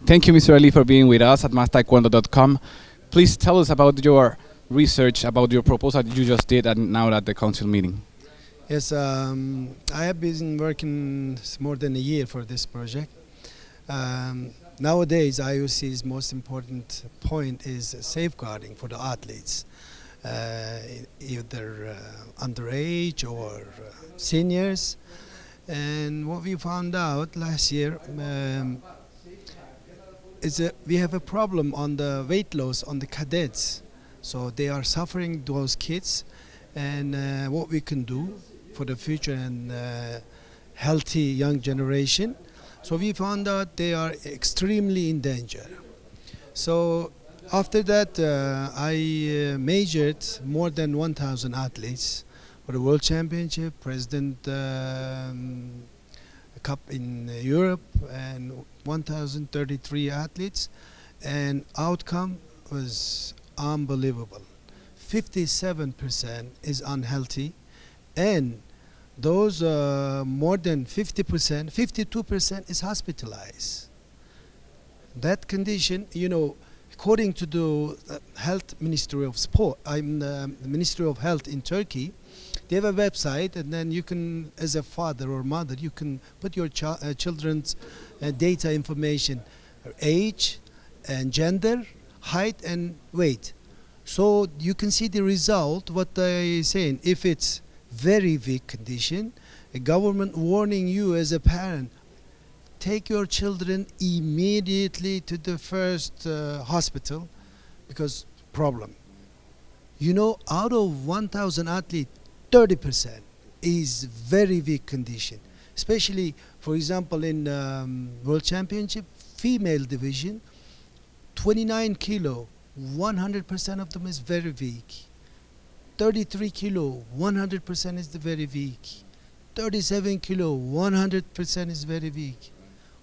Thank you, Mr. Ali, for being with us at MasTaekwondo.com. Please tell us about your research, about your proposal that you just did and now at the council meeting. Yes, I have been working more than a year for this project. Nowadays, IOC's most important point is safeguarding for the athletes, either underage or seniors. And what we found out last year is that we have a problem on the weight loss on the cadets. So they are suffering, those kids, and what we can do for the future and healthy young generation. So we found out they are extremely in danger. So after that, I measured more than 1,000 athletes for the World Championship, President Cup in Europe, and 1,033 athletes, and outcome was unbelievable. 57% is unhealthy, and those more than 50%, 52% is hospitalized. That condition, you know, according to the Health Ministry of Sport, the Ministry of Health in Turkey, they have a website, and then you can, as a father or mother, you can put your children's data information, age and gender, height and weight. So you can see the result, what they're saying. If it's very weak condition, a government warning you as a parent, take your children immediately to the first hospital, because problem. You know, out of 1,000 athletes, 30% is very weak condition. Especially, for example, in World Championship, female division, 29 kilo, 100% of them is very weak. 33 kilo, 100% is very weak. 37 kilo, 100% is very weak.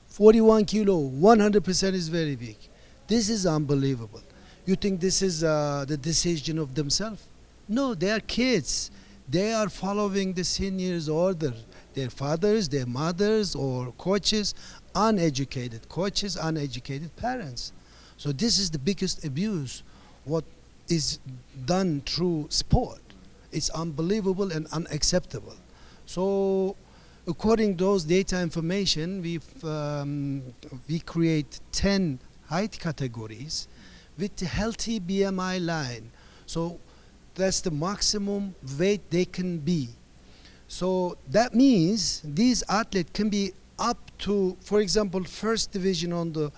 41 kilo, 100% is very weak. This is unbelievable. You think this is the decision of themselves? No, they are kids. They are following the seniors' order. Their fathers, their mothers, or coaches, uneducated coaches, uneducated parents. So this is the biggest abuse, what is done through sport. It's unbelievable and unacceptable. So according to those data information, we create 10 height categories with the healthy BMI line. So that's the maximum weight they can be. So that means these athletes can be up to, for example, first division on the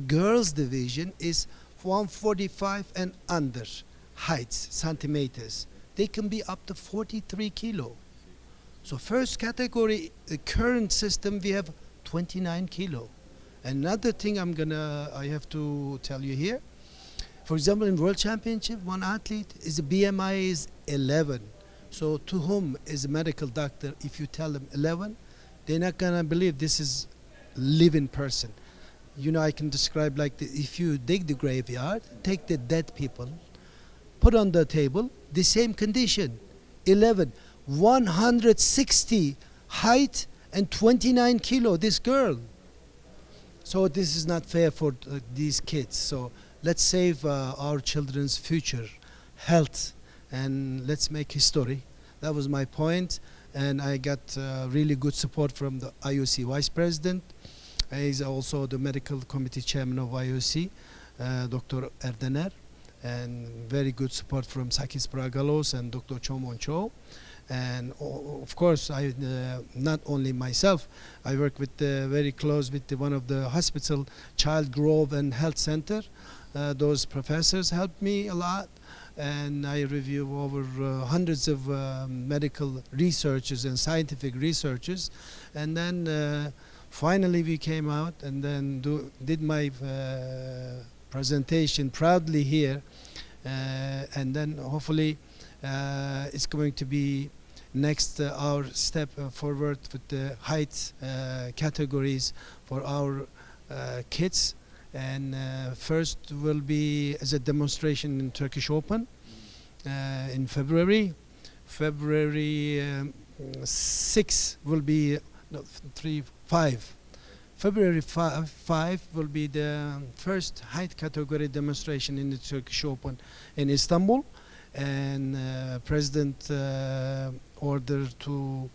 girls division is 145 and under heights, centimeters. They can be up to 43 kilo. So first category, the current system, we have 29 kilo. Another thing I have to tell you here. For example, in World Championship, one athlete, his BMI is 11. So to whom is a medical doctor, if you tell them 11, they're not gonna believe this is living person. You know, I can describe like if you dig the graveyard, take the dead people, put on the table, the same condition, 11, 160 height and 29 kilo, this girl. So this is not fair for these kids. So let's save our children's future health, and let's make history. That was my point, and I got really good support from the IOC Vice President. He's also the medical committee chairman of IOC, Dr. Erdener, and very good support from Sakis Bragalos and Dr. Chomon Cho. And of course, I not only myself, I work with very close with one of the hospital, Child Grove and Health Center. Those professors helped me a lot, and I review over hundreds of medical researches and scientific researches, and then finally we came out and then did my presentation proudly here, and then hopefully it's going to be next our step forward with the height categories for our kids. And first will be as a demonstration in Turkish Open in February. February 6 will be, no, 5 February 5 will be the first height category demonstration in the Turkish Open in Istanbul, and President ordered to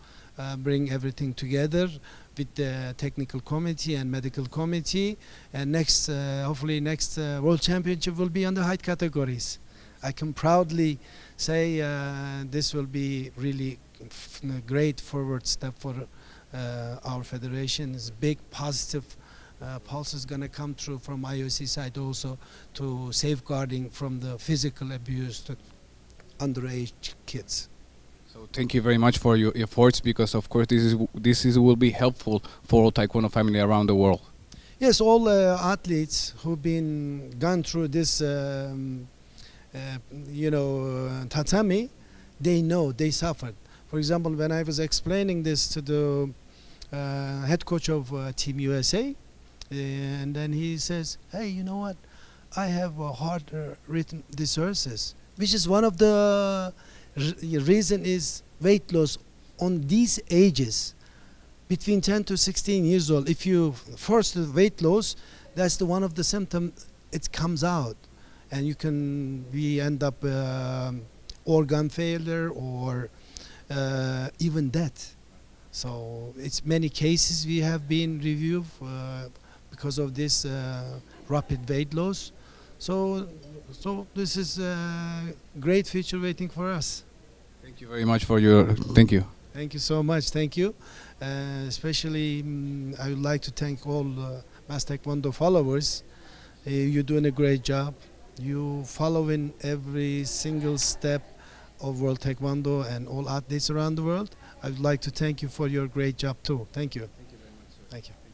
bring everything together with the technical committee and medical committee, and next hopefully next World Championship will be on the height categories. I can proudly say this will be really a great forward step for our federation. It's big positive pulse is going to come through from IOC side also to safeguarding from the physical abuse to underage kids. So thank you very much for your efforts, because of course this will be helpful for all Taekwondo family around the world. Yes, all athletes who've gone through this tatami, they know, they suffered. For example, when I was explaining this to the head coach of Team USA, and then he says, hey, you know what, I have a hard written disorders, which is one of the reason is weight loss on these ages between 10 to 16 years old. If you force the weight loss, that's the one of the symptoms, it comes out, and you can end up organ failure or even death. So it's many cases we have been reviewed because of this rapid weight loss. So this is a great future waiting for us. Thank you very much for your, thank you. Thank you so much, thank you. Especially I would like to thank all MasTaekwondo followers. You're doing a great job. You following every single step of World Taekwondo and all athletes around the world. I would like to thank you for your great job too. Thank you. Thank you very much, sir. Thank you.